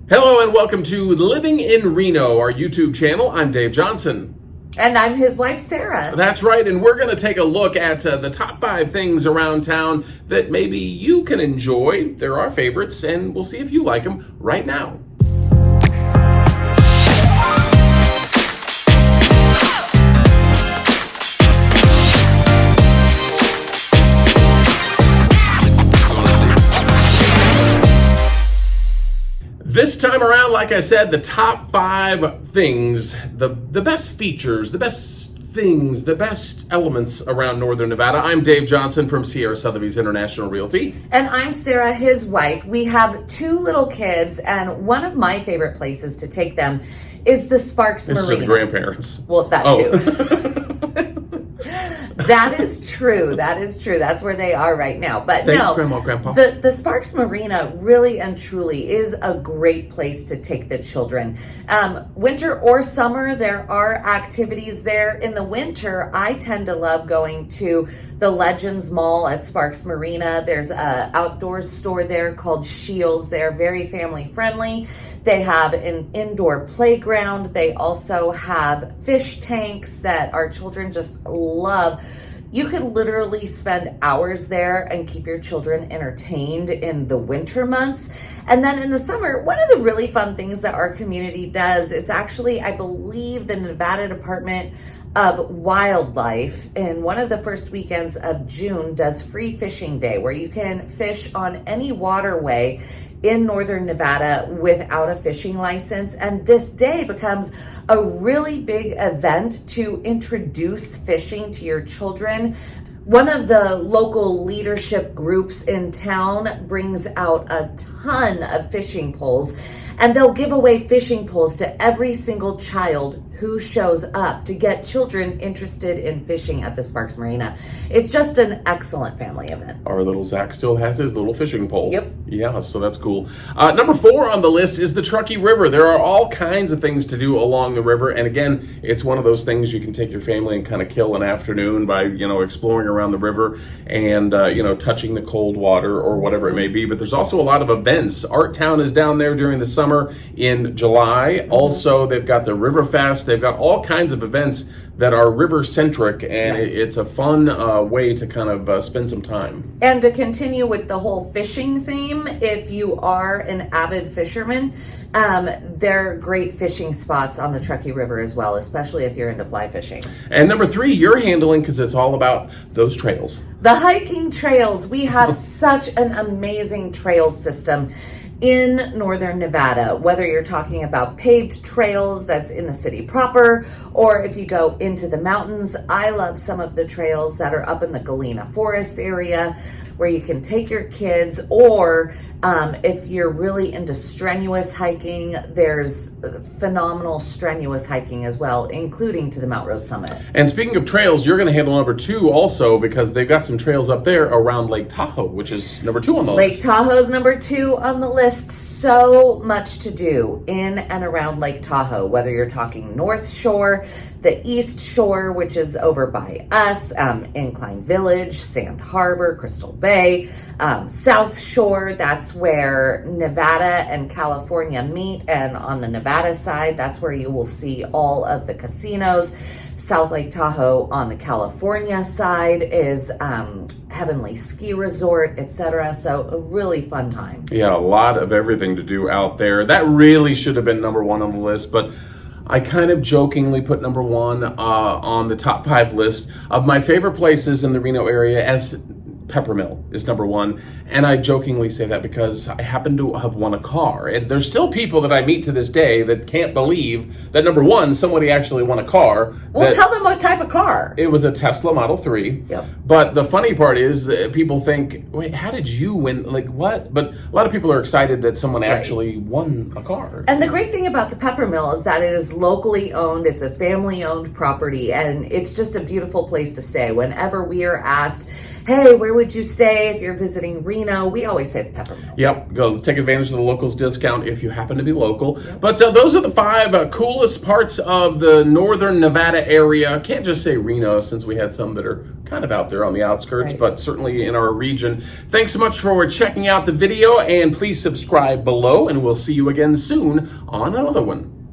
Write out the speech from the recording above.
Hello and welcome to Living in Reno, our YouTube channel. I'm Dave Johnson. And I'm his wife, Sarah. That's right, and we're going to take a look at the top 5 things around town that maybe you can enjoy. They're our favorites, and we'll see if you like them right now. This time around, like I said, the top 5 things, the best features, the best things, the best elements around Northern Nevada. I'm Dave Johnson from Sierra Sotheby's International Realty. And I'm Sarah, his wife. We have 2 little kids, and one of my favorite places to take them is the Sparks Marina. This is the grandparents. Well, that too. That is true. That's where they are right now. But Thanks, no, Grandma, Grandpa. The Sparks Marina really and truly is a great place to take the children. Winter or summer, there are activities there. In the winter, I tend to love going to the Legends Mall at Sparks Marina. There's an outdoors store there called Shields. They're very family friendly. They have an indoor playground. They also have fish tanks that our children just love. You could literally spend hours there and keep your children entertained in the winter months. And then in the summer, one of the really fun things that our community does, it's actually, I believe, the Nevada Department of Wildlife, in one of the first weekends of June, does Free Fishing Day, where you can fish on any waterway in Northern Nevada without a fishing license. And this day becomes a really big event to introduce fishing to your children. One of the local leadership groups in town brings out a ton of fishing poles, and they'll give away fishing poles to every single child who shows up to get children interested in fishing at the Sparks Marina. It's just an excellent family event. Our little Zach still has his little fishing pole. Yep. Yeah, so that's cool. Number 4 on the list is the Truckee River. There are all kinds of things to do along the river. And again, it's one of those things you can take your family and kind of kill an afternoon by, exploring around the river and, touching the cold water or whatever it may be. But there's also a lot of events. Art Town is down there during the summer in July. Also, they've got the River Fest. They've got all kinds of events that are river-centric, and Yes. it's a fun way to kind of spend some time. And to continue with the whole fishing theme, if you are an avid fisherman, there are great fishing spots on the Truckee River as well, especially if you're into fly fishing. And number 3, you're handling, because it's all about those trails. The hiking trails. We have such an amazing trail system in Northern Nevada, whether you're talking about paved trails that's in the city proper, or if you go into the mountains. I love some of the trails that are up in the Galena Forest area where you can take your kids, or if you're really into strenuous hiking, there's phenomenal strenuous hiking as well, including to the Mount Rose Summit. And speaking of trails, you're going to handle number 2 also, because they've got some trails up there around Lake Tahoe, which is number 2 on the Lake list. Tahoe's number 2 on the list. So much to do in and around Lake Tahoe, whether you're talking North Shore, the East Shore, which is over by us, Incline Village, Sand Harbor, Crystal Bay, South Shore, that's where Nevada and California meet, and on the Nevada side, that's where you will see all of the casinos. South Lake Tahoe on the California side is Heavenly Ski Resort, etc. So a really fun time. Yeah, a lot of everything to do out there. That really should have been number 1 on the list, but I kind of jokingly put number 1 on the top 5 list of my favorite places in the Reno area, as Peppermill is number 1. And I jokingly say that because I happen to have won a car. And there's still people that I meet to this day that can't believe that number 1, somebody actually won a car. Well, tell them what type of car. It was a Tesla Model 3. Yep. But the funny part is that people think, wait, how did you win? Like, what? But a lot of people are excited that someone actually won a car. And the great thing about the Peppermill is that it is locally owned. It's a family-owned property, and it's just a beautiful place to stay. Whenever we are asked, hey, where would you stay if you're visiting Reno? We always say the Peppermill. Yep, go take advantage of the locals discount if you happen to be local. Yep. But those are the 5 coolest parts of the northern Nevada area. Can't just say Reno, since we had some that are kind of out there on the outskirts, right, but certainly in our region. Thanks so much for checking out the video, and please subscribe below, and we'll see you again soon on another one.